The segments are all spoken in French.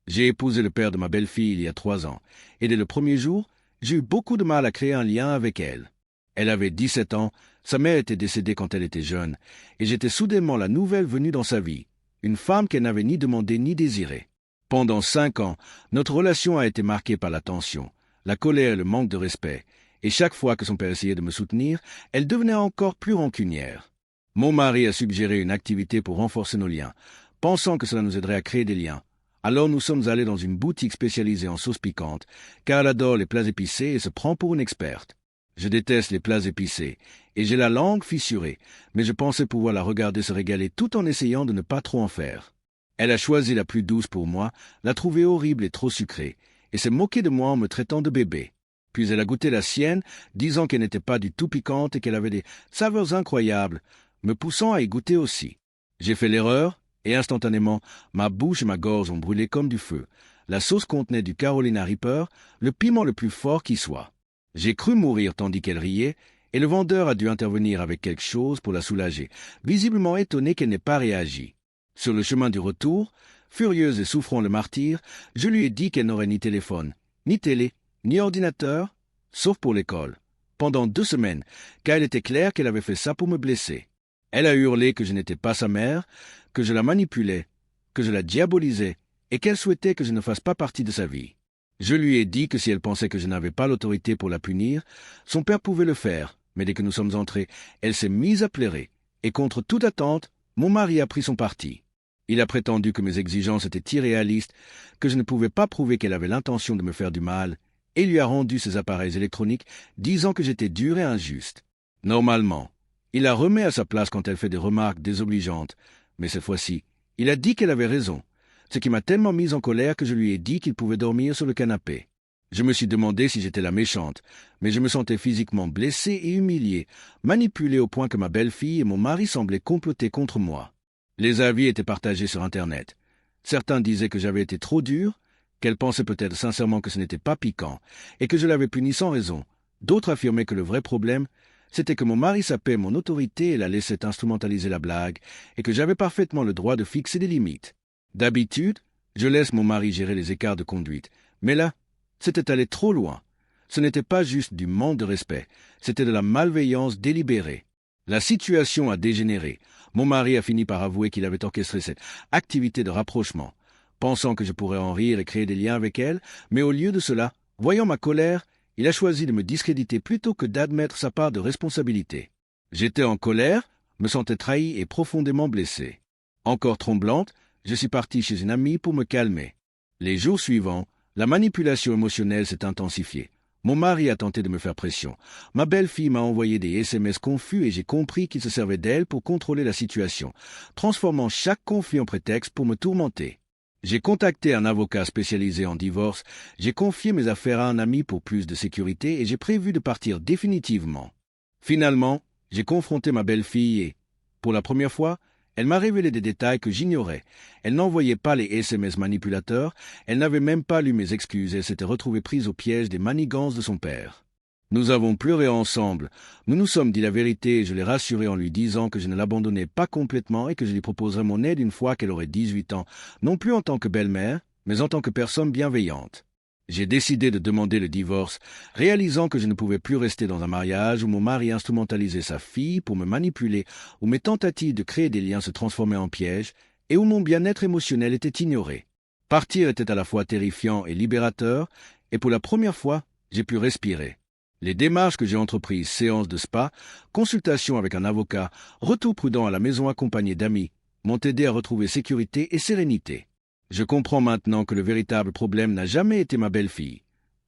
J'ai épousé le père de ma belle-fille il y a 3 ans, et dès le premier jour, j'ai eu beaucoup de mal à créer un lien avec elle. Elle avait 17 ans, sa mère était décédée quand elle était jeune, et j'étais soudainement la nouvelle venue dans sa vie, une femme qu'elle n'avait ni demandée ni désirée. Pendant 5 ans, notre relation a été marquée par la tension, la colère et le manque de respect, et chaque fois que son père essayait de me soutenir, elle devenait encore plus rancunière. Mon mari a suggéré une activité pour renforcer nos liens, pensant que cela nous aiderait à créer des liens. Alors nous sommes allés dans une boutique spécialisée en sauces piquantes, car elle adore les plats épicés et se prend pour une experte. Je déteste les plats épicés, et j'ai la langue fissurée, mais je pensais pouvoir la regarder se régaler tout en essayant de ne pas trop en faire. Elle a choisi la plus douce pour moi, l'a trouvée horrible et trop sucrée, et s'est moquée de moi en me traitant de bébé. Puis elle a goûté la sienne, disant qu'elle n'était pas du tout piquante et qu'elle avait des saveurs incroyables, me poussant à y goûter aussi. J'ai fait l'erreur, et instantanément, ma bouche et ma gorge ont brûlé comme du feu. La sauce contenait du Carolina Reaper, le piment le plus fort qui soit. J'ai cru mourir tandis qu'elle riait, et le vendeur a dû intervenir avec quelque chose pour la soulager, visiblement étonné qu'elle n'ait pas réagi. Sur le chemin du retour, furieuse et souffrant le martyre, je lui ai dit qu'elle n'aurait ni téléphone, ni télé, ni ordinateur, sauf pour l'école, pendant 2 semaines, car il était clair qu'elle avait fait ça pour me blesser. Elle a hurlé que je n'étais pas sa mère, que je la manipulais, que je la diabolisais, et qu'elle souhaitait que je ne fasse pas partie de sa vie. Je lui ai dit que si elle pensait que je n'avais pas l'autorité pour la punir, son père pouvait le faire, mais dès que nous sommes entrés, elle s'est mise à pleurer, et contre toute attente, mon mari a pris son parti. Il a prétendu que mes exigences étaient irréalistes, que je ne pouvais pas prouver qu'elle avait l'intention de me faire du mal, et lui a rendu ses appareils électroniques, disant que j'étais dur et injuste. Normalement, il la remet à sa place quand elle fait des remarques désobligeantes, mais cette fois-ci, il a dit qu'elle avait raison, ce qui m'a tellement mis en colère que je lui ai dit qu'il pouvait dormir sur le canapé. Je me suis demandé si j'étais la méchante, mais je me sentais physiquement blessé et humilié, manipulé au point que ma belle-fille et mon mari semblaient comploter contre moi. Les avis étaient partagés sur Internet. Certains disaient que j'avais été trop dur, qu'elle pensait peut-être sincèrement que ce n'était pas piquant, et que je l'avais puni sans raison. D'autres affirmaient que le vrai problème, c'était que mon mari sapait mon autorité et la laissait instrumentaliser la blague, et que j'avais parfaitement le droit de fixer des limites. D'habitude, je laisse mon mari gérer les écarts de conduite, mais là, c'était allé trop loin. Ce n'était pas juste du manque de respect, c'était de la malveillance délibérée. La situation a dégénéré. Mon mari a fini par avouer qu'il avait orchestré cette activité de rapprochement, pensant que je pourrais en rire et créer des liens avec elle, mais au lieu de cela, voyant ma colère, il a choisi de me discréditer plutôt que d'admettre sa part de responsabilité. J'étais en colère, me sentais trahi et profondément blessé. Encore tremblante, je suis parti chez une amie pour me calmer. Les jours suivants, la manipulation émotionnelle s'est intensifiée. Mon mari a tenté de me faire pression. Ma belle-fille m'a envoyé des SMS confus et j'ai compris qu'il se servait d'elle pour contrôler la situation, transformant chaque conflit en prétexte pour me tourmenter. J'ai contacté un avocat spécialisé en divorce, j'ai confié mes affaires à un ami pour plus de sécurité et j'ai prévu de partir définitivement. Finalement, j'ai confronté ma belle-fille et, pour la première fois, elle m'a révélé des détails que j'ignorais. Elle n'envoyait pas les SMS manipulateurs, elle n'avait même pas lu mes excuses et s'était retrouvée prise au piège des manigances de son père. Nous avons pleuré ensemble. Nous nous sommes dit la vérité et je l'ai rassurée en lui disant que je ne l'abandonnais pas complètement et que je lui proposerais mon aide une fois qu'elle aurait 18 ans, non plus en tant que belle-mère, mais en tant que personne bienveillante. J'ai décidé de demander le divorce, réalisant que je ne pouvais plus rester dans un mariage où mon mari instrumentalisait sa fille pour me manipuler, où mes tentatives de créer des liens se transformaient en pièges et où mon bien-être émotionnel était ignoré. Partir était à la fois terrifiant et libérateur, et pour la première fois, j'ai pu respirer. Les démarches que j'ai entreprises, séances de spa, consultations avec un avocat, retour prudent à la maison accompagné d'amis, m'ont aidé à retrouver sécurité et sérénité. Je comprends maintenant que le véritable problème n'a jamais été ma belle-fille,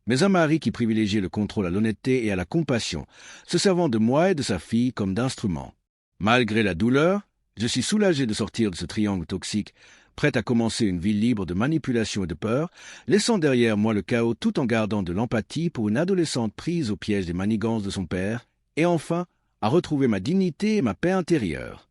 mais un mari qui privilégiait le contrôle à l'honnêteté et à la compassion, se servant de moi et de sa fille comme d'instruments. Malgré la douleur, je suis soulagé de sortir de ce triangle toxique, prêt à commencer une vie libre de manipulation et de peur, laissant derrière moi le chaos tout en gardant de l'empathie pour une adolescente prise au piège des manigances de son père, et enfin, à retrouver ma dignité et ma paix intérieure.